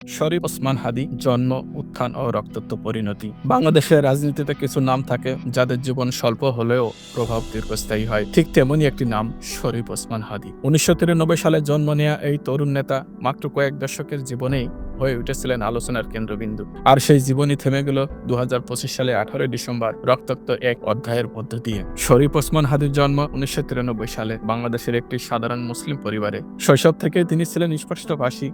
শরীফ ওসমান হাদী জন্ম, উত্থান ও রক্তাক্ত পরিণতি। বাংলাদেশের রাজনীতিতে কিছু নাম থাকে যাদের জীবন স্বল্প হলেও প্রভাব দীর্ঘস্থায়ী হয়। ঠিক তেমনই একটি নাম শরীফ ওসমান হাদী। ১৯৯৩ সালে জন্ম নেয়া এই তরুণ নেতা মাত্র কয়েক দশকের জীবনেই হয়ে উঠেছিলেন আলোচনার কেন্দ্রবিন্দু। আর সেই জীবনই থেমে গেল ২০২৫ সালে ১৮ ডিসেম্বর রক্তাক্ত এক অধ্যায়ের মধ্য দিয়ে। শরীফ ওসমান হাদীর জন্ম ১৯৯৩ সালে বাংলাদেশের একটি সাধারণ মুসলিম পরিবারে। শৈশব থেকে তিনি ছিলেন স্পষ্টভাষী,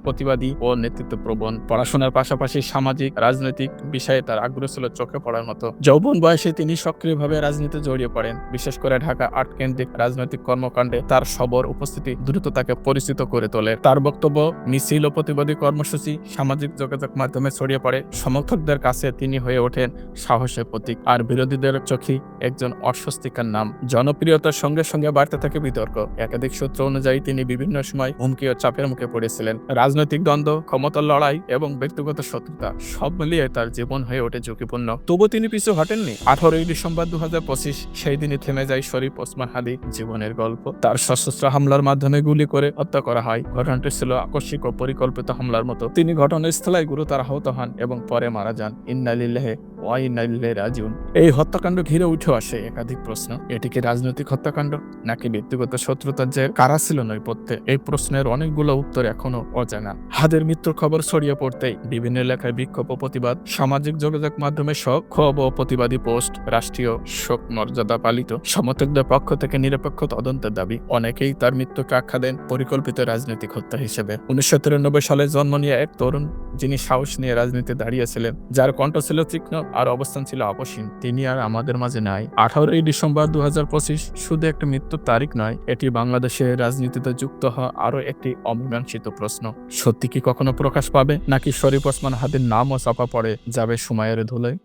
প্রতিবাদী ও নেতৃত্বপ্রবণ। পড়াশোনার পাশাপাশি সামাজিক, রাজনৈতিক বিষয়ে তার আগ্রহ ছিল চোখে পড়ার মতো। যৌবন বয়সে তিনি সক্রিয়ভাবে রাজনীতিতে জড়িয়ে পড়েন। বিশেষ করে ঢাকা আট কেন্দ্রিক রাজনৈতিক কর্মকাণ্ডে তার সবর উপস্থিতি দ্রুত তাকে পরিচিত করে তোলে। তার বক্তব্য, মিছিল ও প্রতিবাদী কর্মসূচি সামাজিক যোগাযোগ মাধ্যমে ছড়িয়ে পড়ে। সমর্থকদের কাছে তিনি হয়ে ওঠেন সাহসের প্রতীক, আর বিরোধীদের চোখে একজন অস্বস্তিকর নাম। জনপ্রিয়তার সঙ্গে সঙ্গে বাড়তে থাকে বিতর্ক। একাধিক সূত্র অনুযায়ী তিনি বিভিন্ন সময় হুমকি ও চাপের মুখে পড়েছিলেন। রাজনৈতিক দ্বন্দ্ব, ক্ষমতার লড়াই এবং ব্যক্তিগত শত্রুতা সব মিলিয়ে তার জীবন হয়ে ওঠে ঝুঁকিপূর্ণ। তবু তিনি পিছু হটেননি। ১৮ ডিসেম্বর ২০২৫ সেই দিনই থেমে যায় শরীফ ওসমান হাদী জীবনের গল্প। তার সশস্ত্র হামলার মাধ্যমে গুলি করে হত্যা করা হয়। ঘটনাটি ছিল আকস্মিক ও পরিকল্পিত হামলার মতো। তিনি ঘটনাস্থলে গুরুতর আহত হন এবং পরে মারা যান। ইন্না লিল্লাহি ওয়া ইন্না ইলাইহি রাজিউন। এই হত্যাকাণ্ড ঘিরে উঠে আসে একাধিক প্রশ্ন। এটি কি রাজনৈতিক হত্যাকাণ্ড নাকি ব্যক্তিগত শত্রুতার জের? কারা ছিল নৈপথ্যে? এই প্রশ্নের অনেকগুলো উত্তর এখনো অজানা। হাদের মৃত্যুর খবর ছড়িয়ে পড়তেই বিভিন্ন এলাকায় বিক্ষোভ ও প্রতিবাদ, সামাজিক যোগাযোগ মাধ্যমে ক্ষোভ ও প্রতিবাদী পোস্ট, রাষ্ট্রীয় শোক মর্যাদা পালিত, সমর্থকদের পক্ষ থেকে নিরপেক্ষ তদন্তের দাবি। অনেকেই তার মৃত্যুকে আখ্যা দেন পরিকল্পিত রাজনৈতিক হত্যা হিসেবে। ১৯৯৩ সালে জন্ম নিয়ে এক তরুণ যিনি সাহস নিয়ে রাজনীতিতে দাঁড়িয়েছিলেন, যার কণ্ঠ ছিল তীক্ষ্ণ আর অবস্থান ছিল আপসীন, তিনি আর আমাদের মাঝে নাই। ১৮ ডিসেম্বর ২০২৫ শুধু একটা মৃত্যুর তারিখ নয়, এটি বাংলাদেশের রাজনীতিতে যুক্ত হওয়া আরো একটি অমীমাংসিত প্রশ্ন। সত্যি কি কখনো প্রকাশ পাবে, নাকি শরীফ ওসমান হাদীর নামও চাপা পড়ে যাবে সময়ের ধুলোয়?